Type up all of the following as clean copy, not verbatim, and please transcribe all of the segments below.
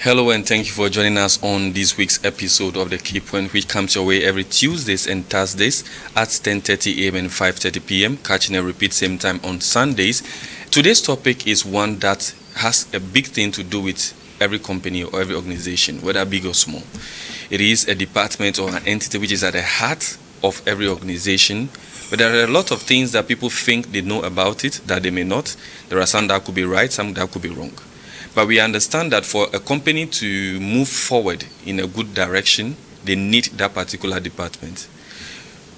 Hello and thank you for joining us on this week's episode of the KEYPOINT, which comes your way every Tuesdays and Thursdays at 10:30 a.m. and 5:30 p.m. Catching and repeat same time on Sundays. Today's topic is one that has a big thing to do with every company or every organization, whether big or small. It is a department or an entity which is at the heart of every organization. But there are a lot of things that people think they know about it that they may not. There are some that could be right, some that could be wrong. But we understand that for a company to move forward in a good direction, they need that particular department.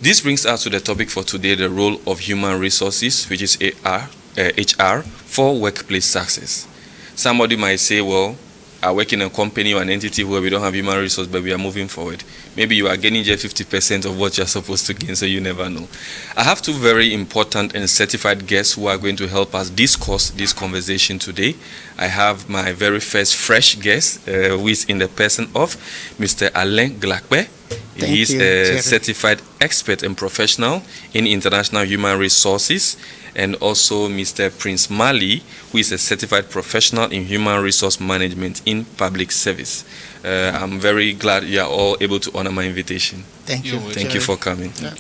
This brings us to the topic for today, the role of human resources, which is HR, for workplace success. Somebody might say, well, I work in a company or an entity where we don't have human resources, but we are moving forward. Maybe you are gaining just 50% of what you're supposed to gain, so you never know. I have two very important and certified guests who are going to help us discuss this conversation today. I have my very first fresh guest, who is in the person of Mr. Alain Glakbe. He is a certified expert and professional in international human resources, and also Mr. Prince Mali, who is a certified professional in human resource management in public service. I'm very glad you are all able to honor my invitation. Thank you. Thank you for coming. Yeah.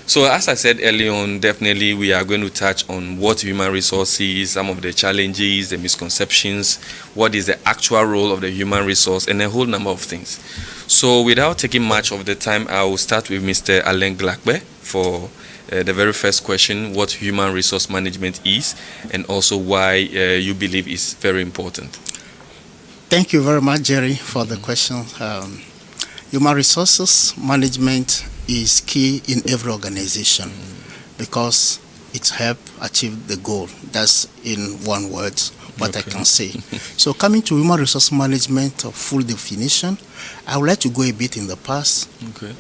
So as I said earlier on, definitely we are going to touch on what human resource is, some of the challenges, the misconceptions, what is the actual role of the human resource, and a whole number of things. So without taking much of the time, I will start with Mr. Alain Glakbe for the very first question, what human resource management is, and also why you believe is very important. Thank you very much, Jerry, for the question. Human resources management is key in every organization because it helps achieve the goal. That's in one word what I can say. So coming to human resource management of full definition, I would like to go a bit in the past.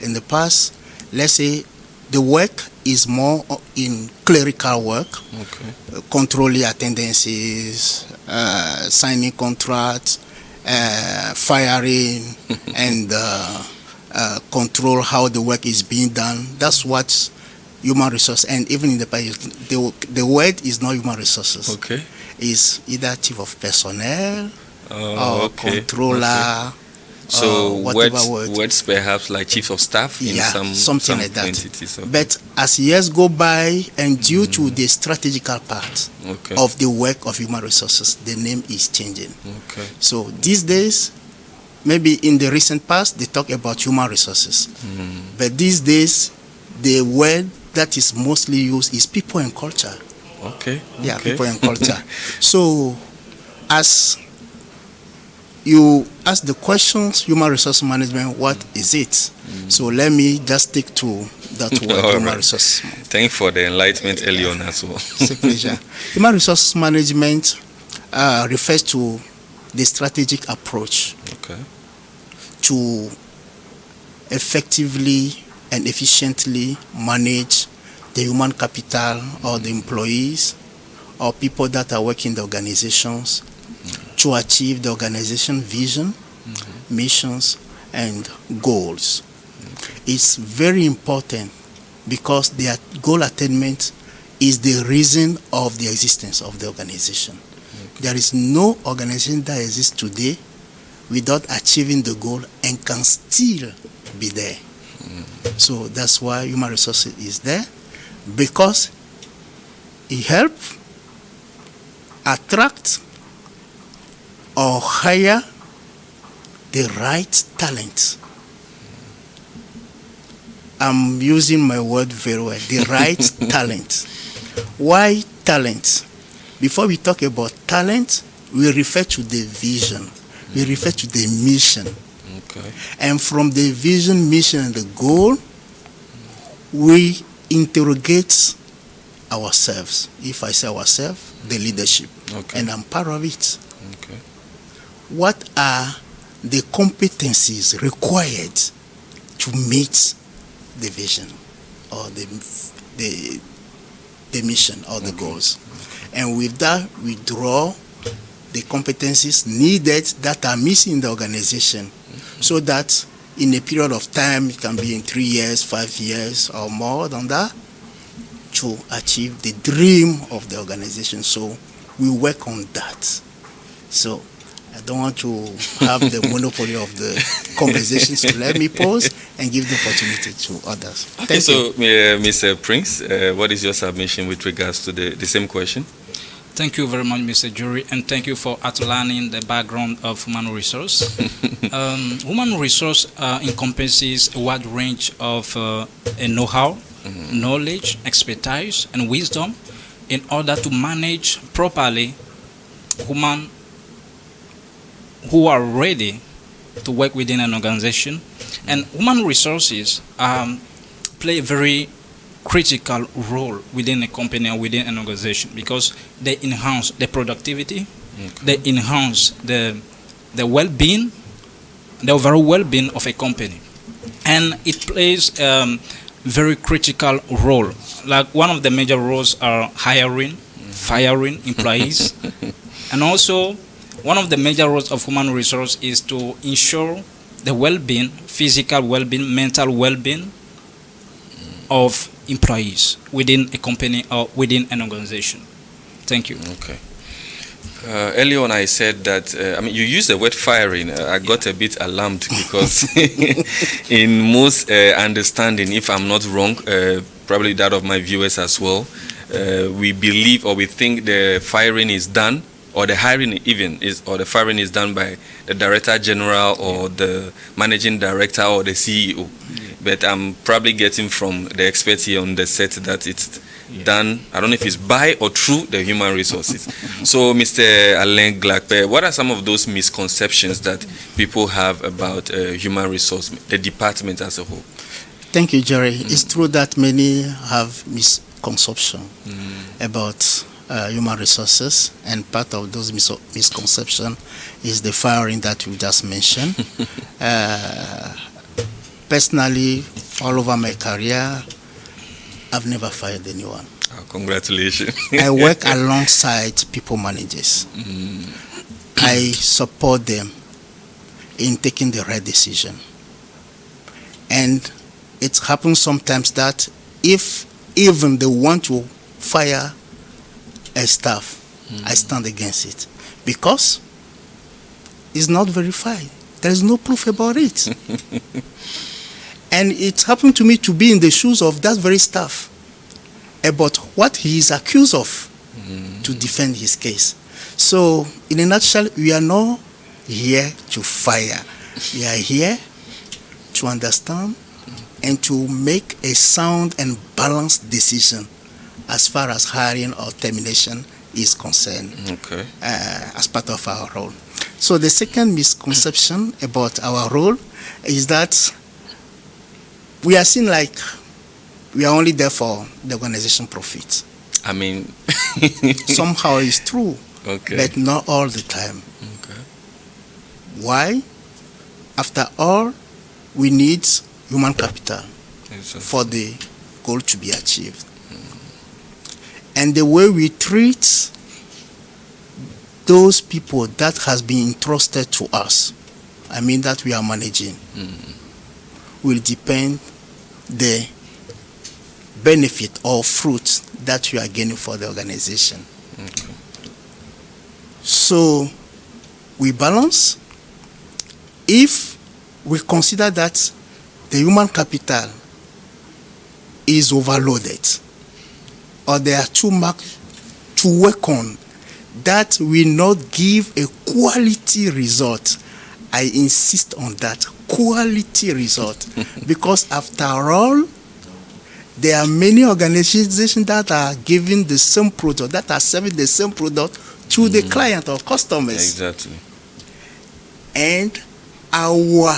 In the past, let's say the work is more in clerical work, controlling attendances, signing contracts, firing, and control how the work is being done. That's what human resource, and even in the past, the word is not human resources. It's either chief of personnel or controller. So words perhaps like chief of staff in some like that. Entities. But as years go by, and due to the strategical part of the work of human resources, the name is changing. So these days, maybe in the recent past, they talk about human resources. But these days, the word that is mostly used is people and culture. People and culture. So as you ask the questions, human resource management, what is it? So let me just stick to that word, human resource. Thank you for the enlightenment early on as well. It's a pleasure. Human resource management refers to the strategic approach to effectively and efficiently manage the human capital or the employees or people that are working in the organizations to achieve the organization vision, missions, and goals. It's very important because their goal attainment is the reason of the existence of the organization. There is no organization that exists today without achieving the goal and can still be there. So that's why human resources is there, because it helps attract or hire the right talent. I'm using my word very well, the right talent. Why talent? Before we talk about talent, we refer to the vision. We refer to the mission. And from the vision, mission, and the goal, we interrogate ourselves. If I say ourselves, the leadership. And I'm part of it. What are the competencies required to meet the vision or the mission or the goals? And with that, we draw the competencies needed that are missing in the organization, so that in a period of time, it can be in 3 years, 5 years, or more than that, to achieve the dream of the organization. So we work on that. So I don't want to have the monopoly of the conversation, so let me pause and give the opportunity to others. Okay, so Mr. Prince, what is your submission with regards to the same question? Thank you very much, Mr. Jury, and thank you for outlining the background of human resource. Human resource encompasses a wide range of a know-how, knowledge, expertise, and wisdom in order to manage properly human who are ready to work within an organization. And human resources play a very critical role within a company or within an organization because they enhance the productivity, they enhance the well-being, the overall well-being of a company. And it plays very critical role. Like one of the major roles are hiring, firing employees, and also one of the major roles of human resource is to ensure the well-being, physical well-being, mental well-being of employees within a company or within an organization. Thank you. Okay. Earlier on I said that, you used the word firing. I got a bit alarmed because in most understanding, if I'm not wrong, probably that of my viewers as well, we believe or we think the firing is done, or the hiring even is, or the firing is done by the director general or the managing director or the CEO. But I'm probably getting from the experts here on the set that it's done, I don't know if it's by or through the human resources. So, Mr. Alain Glakpe, what are some of those misconceptions that people have about human resource, the department as a whole? Thank you, Jerry. It's true that many have misconception about human resources, and part of those misconceptions is the firing that you just mentioned. Personally, all over my career, I've never fired anyone. Oh, congratulations. I work alongside people managers. I support them in taking the right decision. And it happens sometimes that if even they want to fire a staff, I stand against it because it's not verified. There is no proof about it. And it happened to me to be in the shoes of that very staff about what he is accused of to defend his case. So, in a nutshell, we are not here to fire. We are here to understand and to make a sound and balanced decision as far as hiring or termination is concerned, as part of our role. So the second misconception about our role is that we are seen like we are only there for the organization profit. I mean, somehow it's true, but not all the time. Why? After all, we need human capital for the goal to be achieved. And the way we treat those people that has been entrusted to us, I mean that we are managing, will depend the benefit or fruit that you are gaining for the organization. So we balance. If we consider that the human capital is overloaded, or there are too much to work on, that will not give a quality result. I insist on that, quality result. Because after all, there are many organizations that are giving the same product, that are serving the same product to the client or customers. Exactly. And our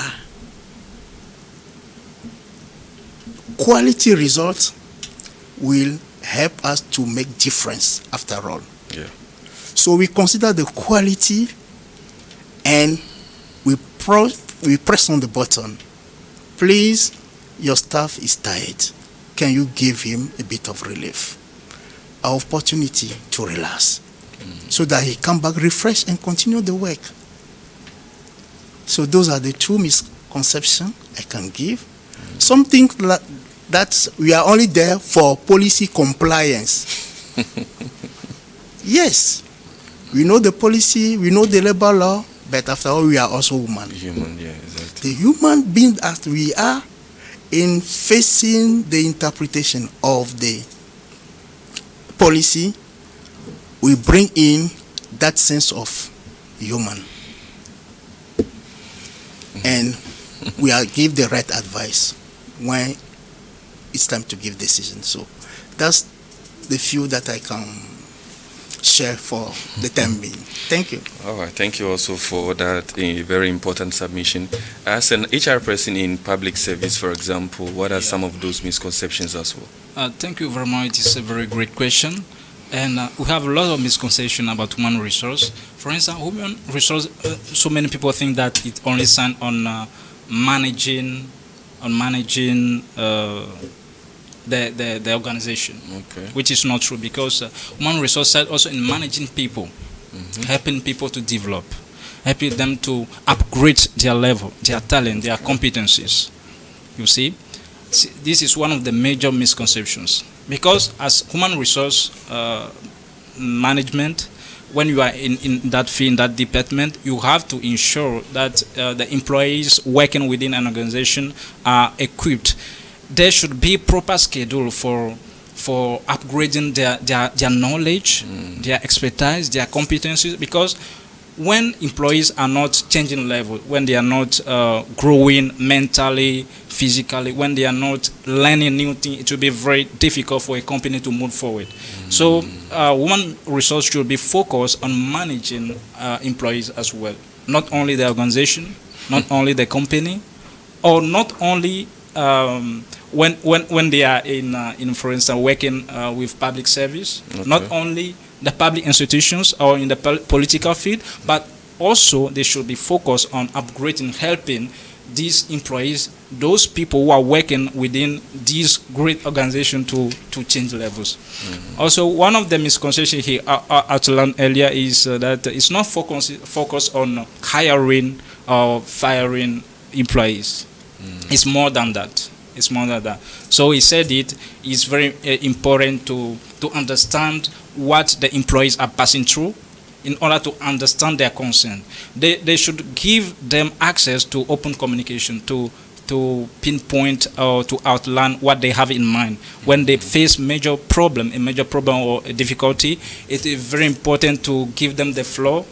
quality results will help us to make difference after all. Yeah. So we consider the quality and we press on the button. Please, your staff is tired. Can you give him a bit of relief? An opportunity to relax so that he come back refreshed and continue the work. So those are the two misconceptions I can give. Something like that we are only there for policy compliance. Yes, we know the policy, we know the labor law, But after all, we are also human. Human, yeah, exactly. The human being as we are in facing the interpretation of the policy, we bring in that sense of human. And we are give the right advice when it's time to give decisions. So that's the few that I can share for the time being. Thank you. All right, thank you also for that very important submission. As an HR person in public service, for example, what are some of those misconceptions as well? Thank you very much. It's a very great question. And we have a lot of misconception about human resource. For instance, human resource, so many people think that it only stands on managing the organization, Okay. which is not true, because human resource side also in managing people, helping people to develop, helping them to upgrade their level, their talent, their competencies. You see, this is one of the major misconceptions, because as human resource management, when you are in that field, in that department, you have to ensure that the employees working within an organization are equipped. There should be proper schedule for upgrading their knowledge, their expertise, their competencies, because when employees are not changing level, when they are not growing mentally, physically, when they are not learning new things, it will be very difficult for a company to move forward. So human resource should be focused on managing employees as well, not only the organization, not only the company, or not only when they are in for instance working with public service, not only the public institutions or in the political field, but also they should be focused on upgrading, helping these employees, those people who are working within these great organizations to change levels. Also, one of the misconceptions here outlined earlier is that it's not focused on hiring or firing employees. It's more than that. It's more than that. So he said it is very important to understand what the employees are passing through in order to understand their concern. They should give them access to open communication, to pinpoint or to outline what they have in mind. When they face a major problem or a difficulty, it is very important to give them the floor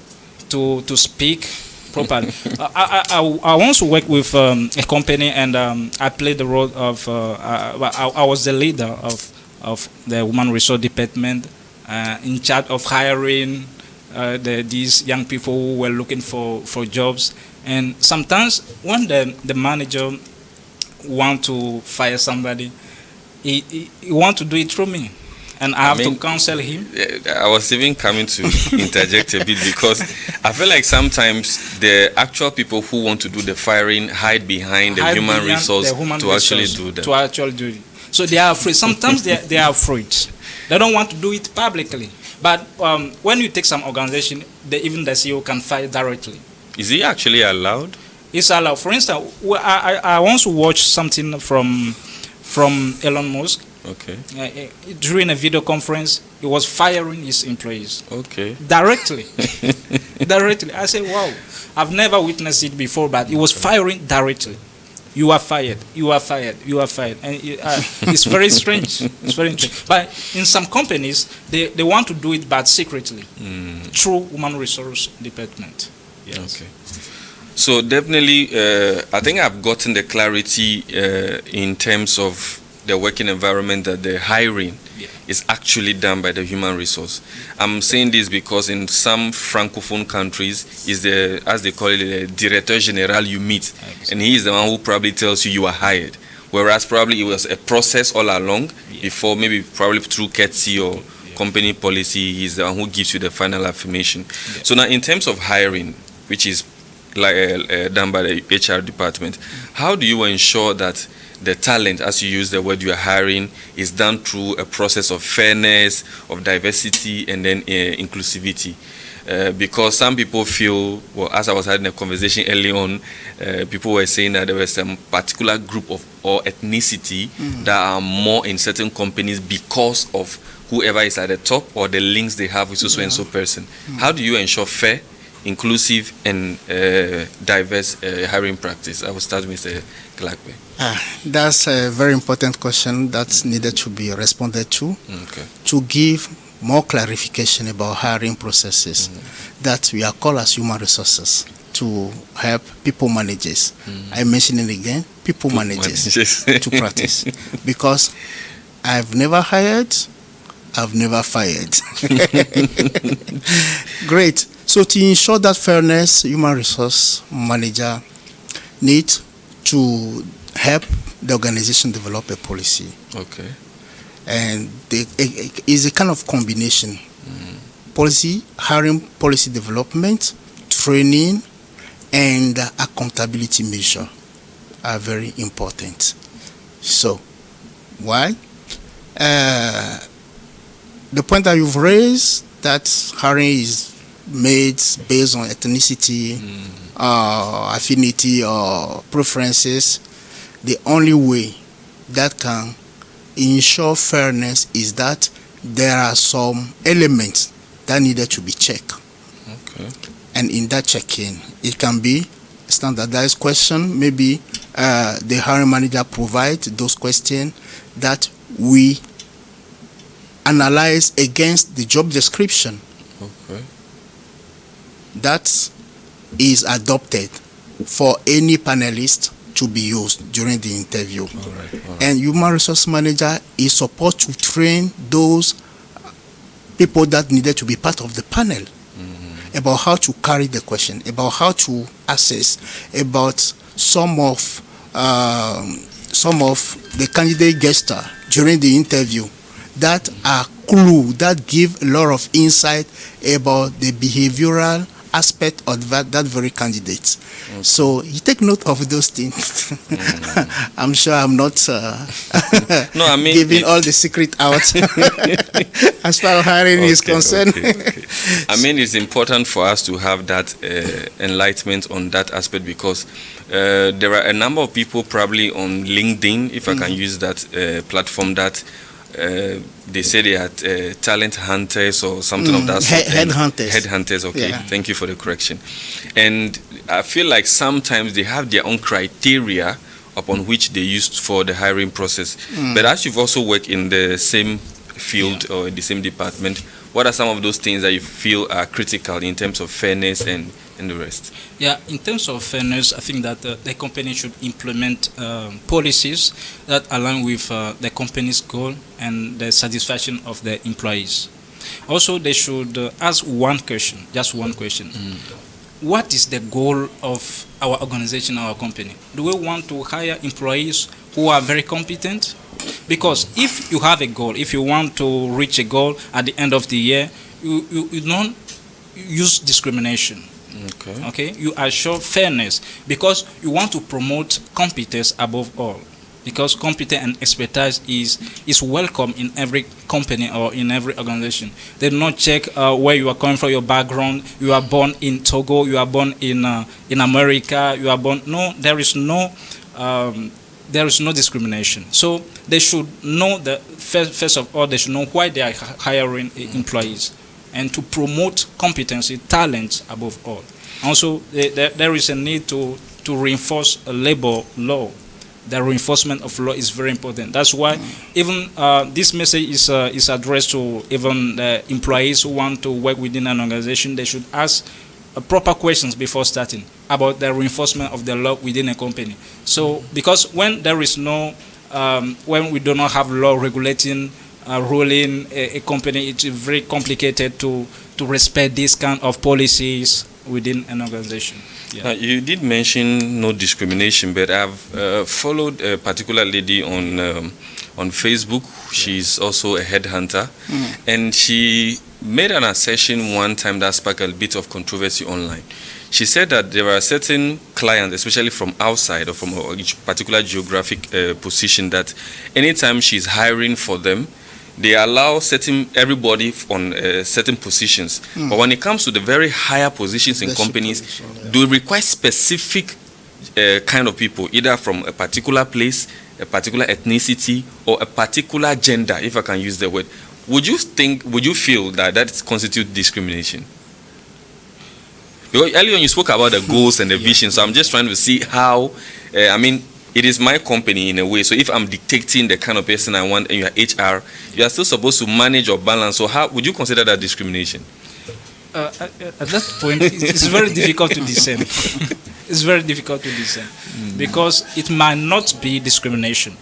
to speak properly. I once worked with a company, and I played the role of I was the leader of the human resource department, in charge of hiring these young people who were looking for jobs. And sometimes when the manager want to fire somebody, he want to do it through me. And I have to counsel him. I was even coming to interject a bit, because I feel like sometimes the actual people who want to do the firing hide behind the human resource to actually do that. So they are afraid. Sometimes they are afraid. They don't want to do it publicly. But when you take some organization, even the CEO can fire directly. Is it actually allowed? It's allowed. For instance, I once watched something from Elon Musk. Okay. During a video conference, he was firing his employees. Okay. Directly. Directly. I said, wow, I've never witnessed it before, but he was firing directly. You are fired. You are fired. You are fired. And it's very strange. It's very strange. But in some companies, they want to do it, but secretly, through human resource department. Yes. Okay. So definitely, I think I've gotten the clarity in terms of the working environment, that the hiring is actually done by the human resource. I'm saying this because in some francophone countries, is the, as they call it, the directeur général you meet, and he is the one who probably tells you are hired. Whereas probably it was a process all along before, maybe probably through courtesy or company policy, he's the one who gives you the final affirmation. So now, in terms of hiring, which is like done by the HR department, how do you ensure that the talent, as you use the word you are hiring, is done through a process of fairness, of diversity, and then inclusivity? Because some people feel, well, as I was having a conversation early on, people were saying that there was some particular group of or ethnicity that are more in certain companies because of whoever is at the top or the links they have with so and so person. How do you ensure fair inclusive and diverse hiring practice? I will start with Mr. Glagbe. That's a very important question that needed to be responded to. Okay. To give more clarification about hiring processes that we are called as human resources to help people managers. I mention it again, people managers to practice. Because I've never hired, I've never fired. Great. So to ensure that fairness, human resource manager need to help the organization develop a policy. Okay. And it is a kind of combination. Policy, hiring policy development, training, and accountability measure are very important. So, why? The point that you've raised, that hiring is made based on ethnicity, affinity, or preferences, the only way that can ensure fairness is that there are some elements that needed to be checked. Okay. And in that check-in, it can be standardized question. Maybe the hiring manager provides those questions that we analyze against the job description. Okay. That is adopted for any panelist to be used during the interview. All right. And human resource manager is supposed to train those people that needed to be part of the panel about how to carry the question, about how to assess, about some of the candidate gesture during the interview that are clue that give a lot of insight about the behavioral aspect of that very candidate. Okay. So you take note of those things. I'm sure I'm not giving all the secret out as far as hiring is concerned. Okay. I mean, it's important for us to have that enlightenment on that aspect because there are a number of people probably on LinkedIn, if I can use that platform, that they say they are talent hunters or something of that sort. Headhunters, okay. Yeah. Thank you for the correction. And I feel like sometimes they have their own criteria upon which they use for the hiring process. But as you've also worked in the same field or the same department, what are some of those things that you feel are critical in terms of fairness and the rest? Yeah, in terms of fairness, I think that the company should implement policies that align with the company's goal and the satisfaction of the employees. Also, they should ask one question, just one question. What is the goal of our organization, our company? Do we want to hire employees who are very competent? Because if you have a goal, if you want to reach a goal at the end of the year, you don't use discrimination. Okay, you assure fairness because you want to promote competence above all. Because competence and expertise is welcome in every company or in every organization. They do not check where you are coming from, your background. You are born in Togo. You are born in America. You are born. No, there is no discrimination. So they should know that first of all, they should know why they are hiring employees, and to promote competency, talent above all. Also, there is a need to reinforce a labor law. The reinforcement of law is very important. That's why even this message is addressed to even the employees who want to work within an organization. They should ask proper questions before starting about the reinforcement of the law within a company. So, because when there is no, when we do not have law regulating, ruling a company, it's very complicated to respect this kind of policies within an organization. Yeah. You did mention no discrimination, but I've followed a particular lady on Facebook. She's also a headhunter, and she made an assertion one time that sparked a bit of controversy online. She said that there are certain clients, especially from outside or from a particular geographic position, that anytime she's hiring for them, they allow everybody on certain positions. But when it comes to the very higher positions in companies, they require specific kind of people, either from a particular place, a particular ethnicity, or a particular gender, if I can use the word. Would you feel that constitutes discrimination? Because earlier on you spoke about the goals and the vision, so I'm just trying to see how, it is my company in a way. So if I'm dictating the kind of person I want and you are HR, you are still supposed to manage or balance. So how would you consider that discrimination? At that point, it's very difficult to discern. It's very difficult to discern because it might not be discrimination,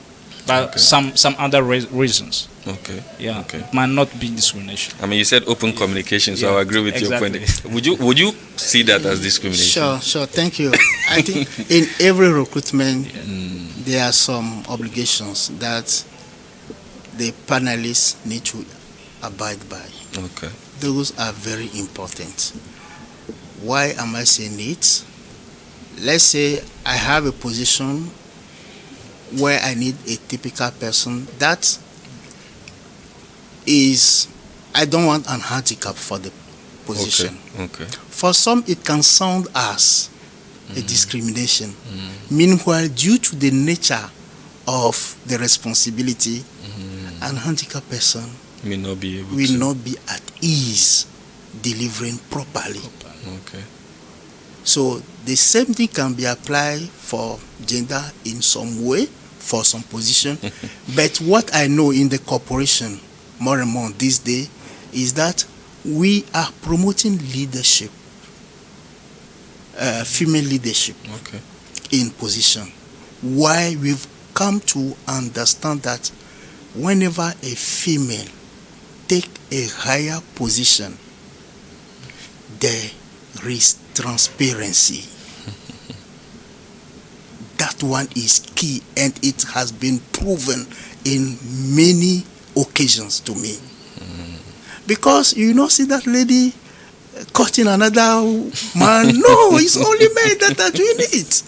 but some other reasons. Okay. Yeah. Okay. It might not be discrimination. I mean, you said open communication, so I agree with your point. Would you see that as discrimination? Sure. Thank you. I think in every recruitment, there are some obligations that the panelists need to abide by. Okay. Those are very important. Why am I saying it? Let's say I have a position where I need a typical person that is, I don't want an handicap for the position. Okay. For some, it can sound as a discrimination. Meanwhile, due to the nature of the responsibility, an handicapped person will not be at ease delivering properly. Okay. So the same thing can be applied for gender in some way, for some position. But what I know in the corporation, more and more this day, is that we are promoting leadership, female leadership in position. Why we've come to understand that whenever a female take a higher position, there is transparency. That one is key, and it has been proven in many occasions to me. Because you not see that lady cutting another man. No, it's only men that are doing it.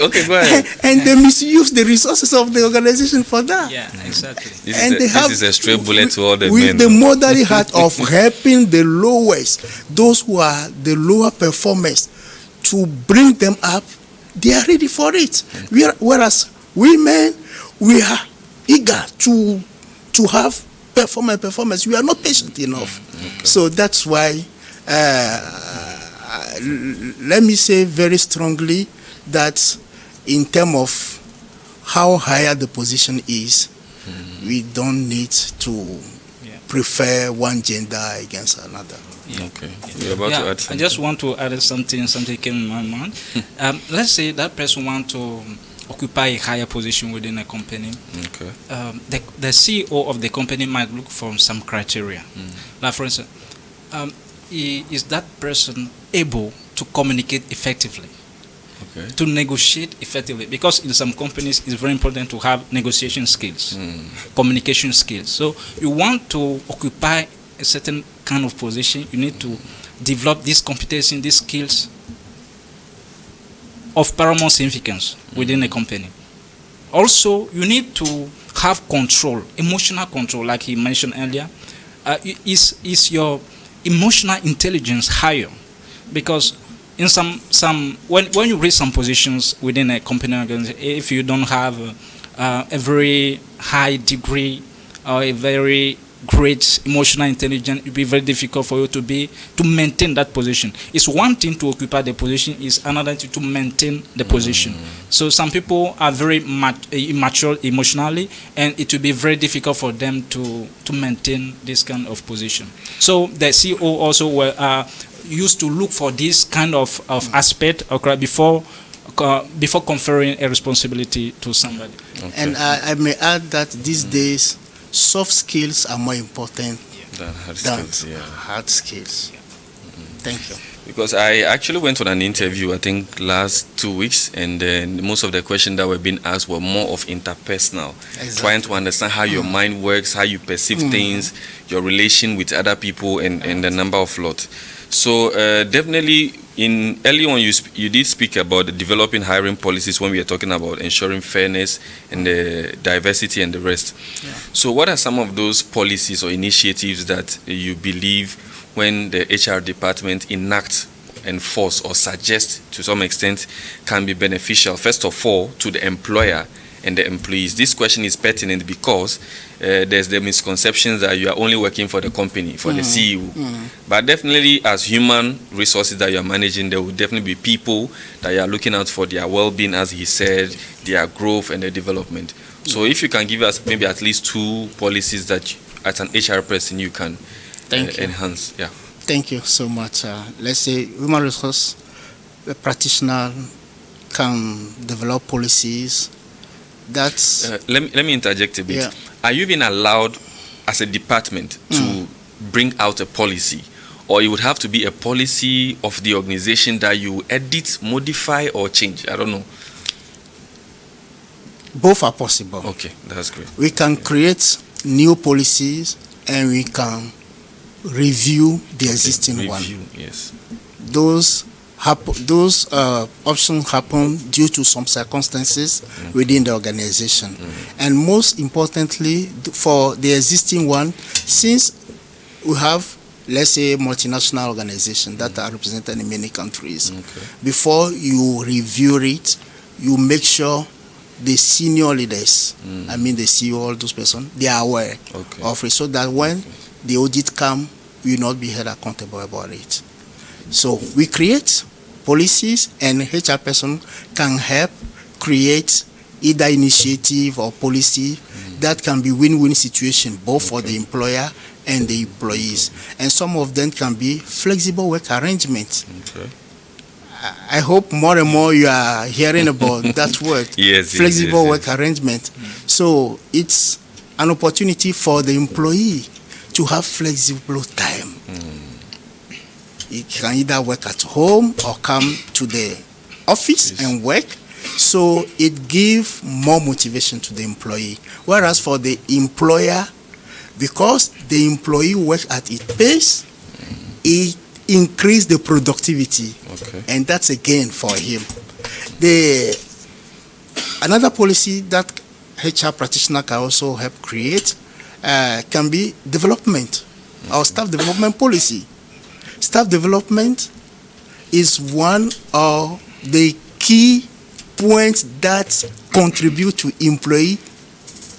Okay, go ahead. And they misuse the resources of the organization for that. Yeah, exactly. This is a straight bullet to all the men. With the motherly heart of helping the lowest, those who are the lower performers, to bring them up, they are ready for it. Whereas women, we are eager to have performance. We are not patient enough. So that's why, let me say very strongly that in terms of how higher the position is, we don't need to prefer one gender against another. Okay. You're about to add something. I just want to add something came in my mind. Let's say that person wants to occupy a higher position within a company. Okay. The CEO of the company might look for some criteria. Like, for instance, is that person able to communicate effectively? Okay. To negotiate effectively, because in some companies it's very important to have negotiation skills, communication skills. So you want to occupy a certain kind of position, you need to develop this competency, these skills of paramount significance within a company. Also, you need to have control, emotional control, like he mentioned earlier. Is your emotional intelligence higher? Because in some when you reach some positions within a company organization, if you don't have a very high degree or a very great emotional intelligence, it will be very difficult for you to maintain that position. It's one thing to occupy the position, it's another thing to maintain the position. So some people are very immature emotionally, and it will be very difficult for them to maintain this kind of position. So the CEO also used to look for this kind of aspect before conferring a responsibility to somebody. Okay. And I may add that these days soft skills are more important than hard skills. Thank you. Because I actually went on an interview, I think last 2 weeks, and then most of the questions that were being asked were more of interpersonal, trying to understand how your mind works, how you perceive things, your relation with other people, and the number of lot. So definitely, early on you did speak about the developing hiring policies when we are talking about ensuring fairness and the diversity and the rest. Yeah. So what are some of those policies or initiatives that you believe when the HR department enact, enforce, or suggest to some extent can be beneficial, first of all, to the employer, and the employees. This question is pertinent because there's the misconceptions that you are only working for the company, for the CEO. But definitely as human resources that you are managing, there will definitely be people that you are looking out for their well-being, as he said, their growth and their development. So if you can give us maybe at least 2 policies that as an HR person you can enhance. Yeah. Thank you so much. Let's say human resource practitioner can develop policies. That's let me interject a bit. Yeah. Are you even allowed as a department to bring out a policy, or it would have to be a policy of the organization that you edit, modify, or change? I don't know. both are possible. Okay, that's great. We can create new policies and we can review the existing one. Yes. Those options happen due to some circumstances within the organization. And most importantly, for the existing one, since we have, let's say, multinational organizations that are represented in many countries, before you review it, you make sure the senior leaders, I mean the CEO, all those persons, they are aware of it, so that when the audit comes, we will not be held accountable about it. So we create policies, and HR person can help create either initiative or policy that can be win-win situation both for the employer and the employees. And some of them can be flexible work arrangements. I hope more and more you are hearing about that word, flexible work arrangement. So it's an opportunity for the employee to have flexible time. He can either work at home or come to the office and work. So it gives more motivation to the employee. Whereas for the employer, because the employee works at its pace, it increase the productivity, and that's a gain for him. Another policy that HR practitioner can also help create can be development or staff development policy. Staff development is one of the key points that contribute to employee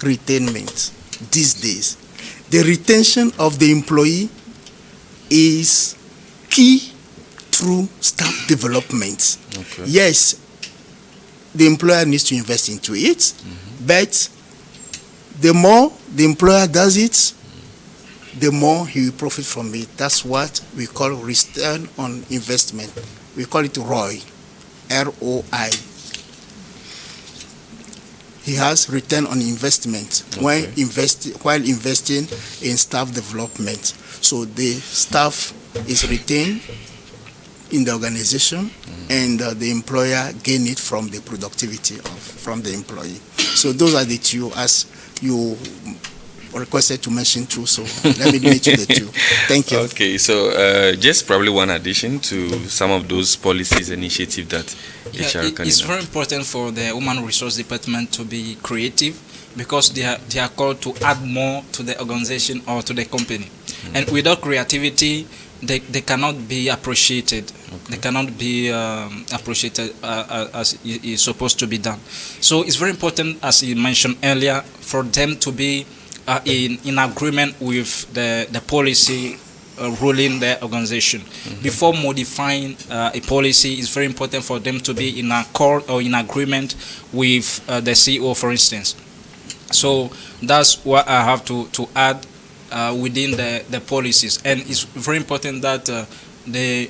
retention these days. The retention of the employee is key through staff development. Yes, the employer needs to invest into it, but the more the employer does it, the more he will profit from it. That's what we call return on investment. We call it ROI, R-O-I. He has return on investment while investing in staff development. So the staff is retained in the organization, and the employer gain it from the productivity from the employee. So those are the two, as you requested to mention two. So let me mention the two. Thank you. Okay, so just probably one addition to some of those policies initiatives that HR can. It's very important for the human resource department to be creative, because they are called to add more to the organization or to the company. And without creativity, they cannot be appreciated. They cannot be appreciated as is supposed to be done. So it's very important, as you mentioned earlier, for them to be in agreement with the policy ruling the organization. Before modifying a policy, it's very important for them to be in accord or in agreement with the CEO, for instance. So that's what I have to add within the policies. And it's very important that they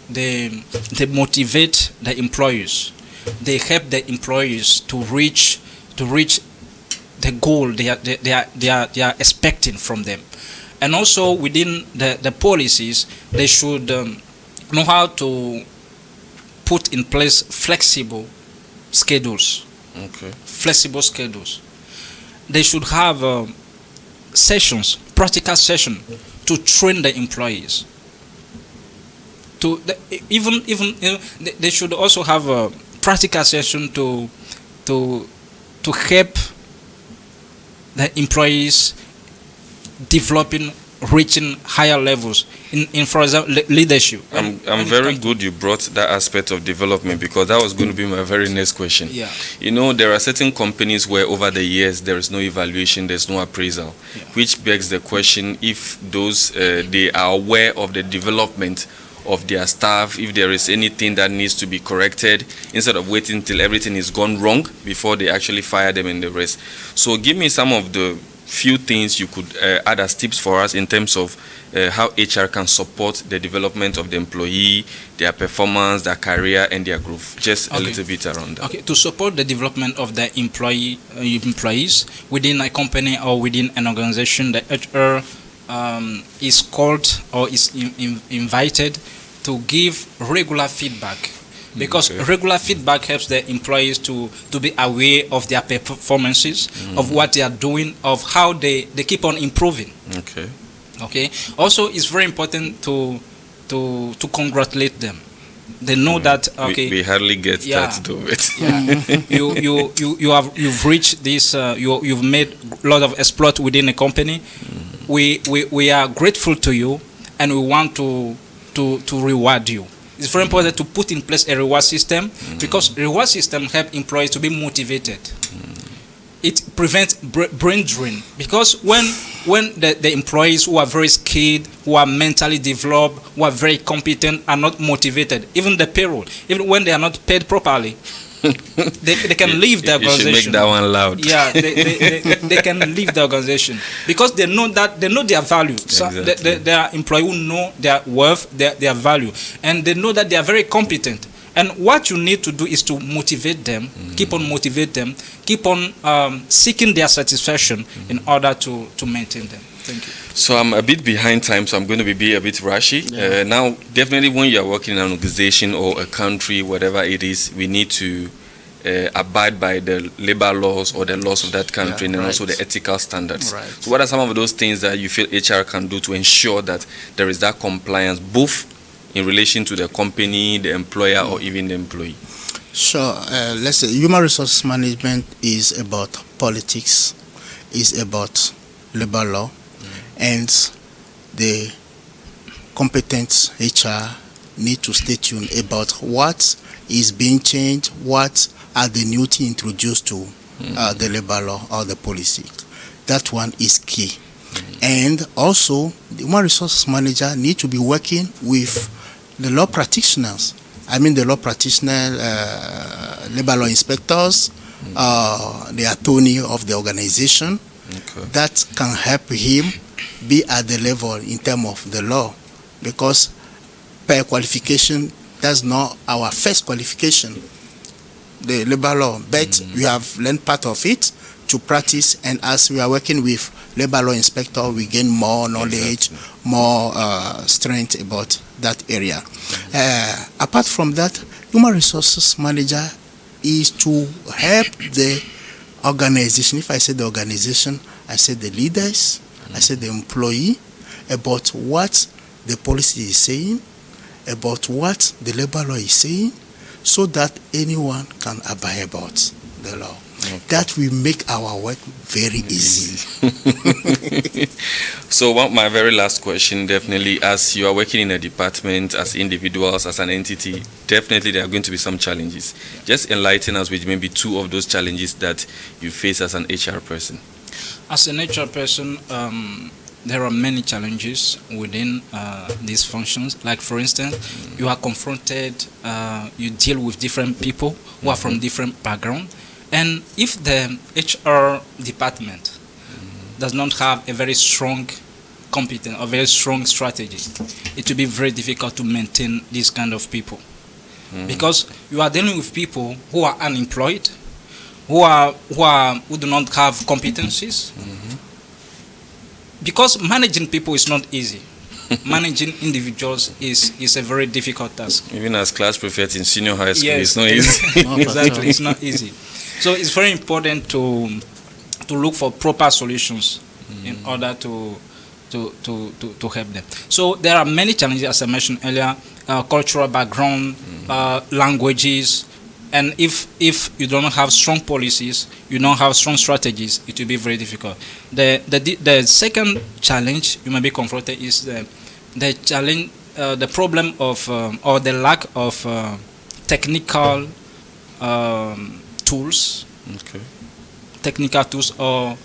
motivate the employees. They help the employees to reach the goal they are expecting from them. And also within the policies, they should know how to put in place flexible schedules. Flexible schedules. They should have sessions, practical sessions, to train the employees. They should also have a practical session to help the employees developing reaching higher levels in for example, leadership. I'm very good you brought that aspect of development, because that was going to be my very next question. Yeah. You know, there are certain companies where over the years there is no evaluation, there's no appraisal, which begs the question if those they are aware of the development of their staff, if there is anything that needs to be corrected, instead of waiting till everything is gone wrong before they actually fire them and the rest. So give me some of the few things you could add as tips for us in terms of how HR can support the development of the employee, their performance, their career, and their growth. Just a little bit around that. Okay, to support the development of the employees within a company or within an organization, the HR is called or is invited to give regular feedback, because regular feedback helps the employees to be aware of their performances, of what they are doing, of how they keep on improving. Okay. Also, it's very important to congratulate them. They know that we hardly get that to do it. You've reached this. You've made a lot of exploit within a company. We are grateful to you, and we want to reward you. It's very important to put in place a reward system, because reward system help employees to be motivated. It prevents brain drain, because when the employees who are very skilled, who are mentally developed, who are very competent are not motivated, even the payroll, even when they are not paid properly, they can leave the organization. You should make that one loud. Yeah, they can leave the organization, because they know their value. So Exactly. their employee will know their worth, their value, and they know that they are very competent. And what you need to do is to motivate them, keep on motivate them, keep on seeking their satisfaction in order to maintain them. Thank you. So I'm a bit behind time, so I'm going to be a bit rushy. Now, definitely when you're working in an organization or a country, whatever it is, we need to abide by the labor laws or the laws of that country, and also the ethical standards. Right. So what are some of those things that you feel HR can do to ensure that there is that compliance, both in relation to the company, the employer, or even the employee? Sure. Let's say human resource management is about politics, is about labor law, and the competent HR need to stay tuned about what is being changed, what are the new things introduced to the labor law or the policy. That one is key. And also, the human resources manager need to be working with the law practitioners. I mean the law practitioner, labor law inspectors, the attorney of the organization. That can help him be at the level in terms of the law, because per qualification, that's not our first qualification, the labor law, but we have learned part of it to practice, and as we are working with labor law inspector, we gain more knowledge, more strength about that area. Apart from that, human resources manager is to help the organization. If I say the organization, I say the leaders, I say the employee, about what the policy is saying, about what the labor law is saying, so that anyone can abide about the law. That will make our work very easy. So my very last question, definitely, as you are working in a department, as individuals, as an entity, definitely there are going to be some challenges. Just enlighten us with maybe two of those challenges that you face as an HR person. As an HR person, there are many challenges within these functions. Like, for instance, you are confronted, you deal with different people who are from different backgrounds. And if the HR department does not have a very strong competence or very strong strategy, it will be very difficult to maintain this kind of people. Because you are dealing with people who are unemployed, who do not have competencies. Because managing people is not easy. Managing individuals is a very difficult task. Even as class prefect in senior high school, it's not easy. Exactly, it's not easy. So it's very important to look for proper solutions in order to help them. So there are many challenges, as I mentioned earlier, cultural background, languages, And if you don't have strong policies, you don't have strong strategies, it will be very difficult. The second challenge you may be confronted is the challenge, the problem of or the lack of technical tools. Okay. Technical tools, or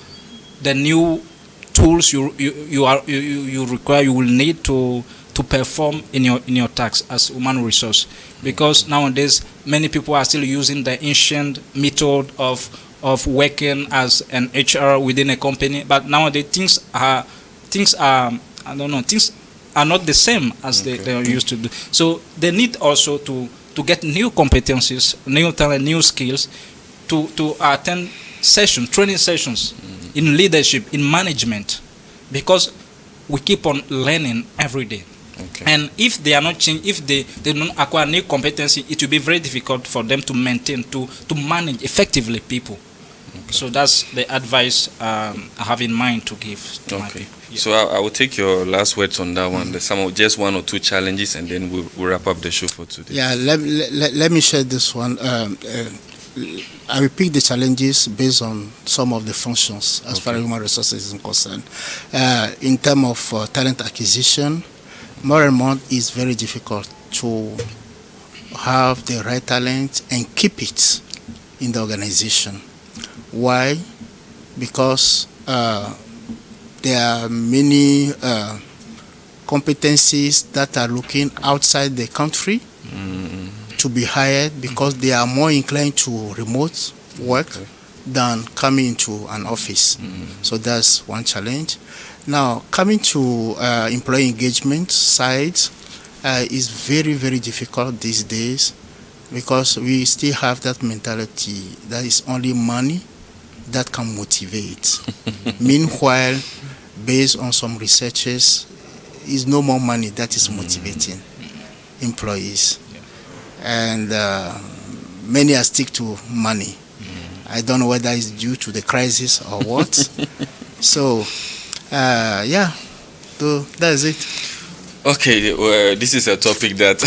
the new tools you require, you will need to perform in your tasks as human resource, because nowadays many people are still using the ancient method of working as an HR within a company. But nowadays things are not the same as they used to do. So they need also to get new competencies, new talent, new skills to attend training sessions in leadership, in management, because we keep on learning every day. Okay. And if they are not changed, if they don't acquire new competency, it will be very difficult for them to maintain, to manage effectively people. Okay. So that's the advice I have in mind to give to my people. Yeah. So I will take your last words on that one. Just one or two challenges, and then we'll wrap up the show for today. Yeah, let me share this one. I will pick the challenges based on some of the functions as far as human resources is concerned. In terms of talent acquisition, more and more it's very difficult to have the right talent and keep it in the organization. Why? Because there are many competencies that are looking outside the country to be hired, because they are more inclined to remote work than coming into an office. So that's one challenge. Now, coming to employee engagement side is very, very difficult these days, because we still have that mentality that is only money that can motivate. Meanwhile, based on some researches, is no more money that is motivating employees. And many are stick to money. I don't know whether it's due to the crisis or what. So, so that's it. Okay, this is a topic that,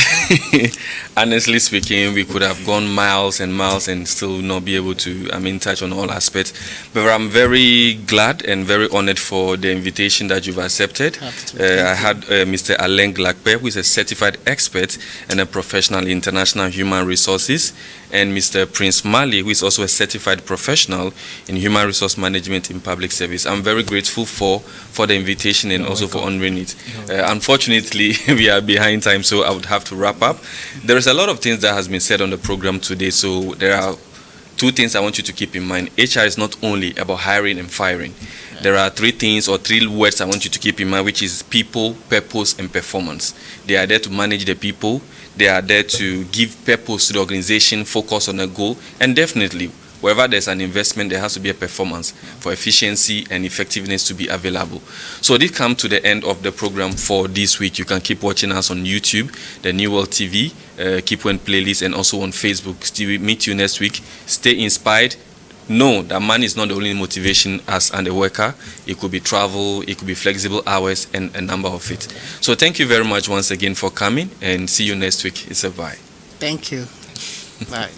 honestly speaking, we could have gone miles and miles and still not be able to, touch on all aspects. But I'm very glad and very honored for the invitation that you've accepted. I had Mr. Alain Glakpe, who is a certified expert and a professional in international human resources, and Mr. Prince Mali, who is also a certified professional in human resource management in public service. I'm very grateful for the invitation and also for honoring it. Unfortunately, we are behind time, so I would have to wrap up. There is a lot of things that has been said on the program today, so there are two things I want you to keep in mind. HR is not only about hiring and firing. There are three things or three words I want you to keep in mind, which is people, purpose, and performance. They are there to manage the people. They are there to give purpose to the organization, focus on a goal, and definitely, wherever there's an investment, there has to be a performance for efficiency and effectiveness to be available. So this comes to the end of the program for this week. You can keep watching us on YouTube, the New World TV, KEYPOINT playlist, and also on Facebook. Still meet you next week. Stay inspired. Know that money is not the only motivation as a worker. It could be travel, it could be flexible hours, and a number of it. So thank you very much once again for coming, and see you next week. It's a bye. Thank you. Bye.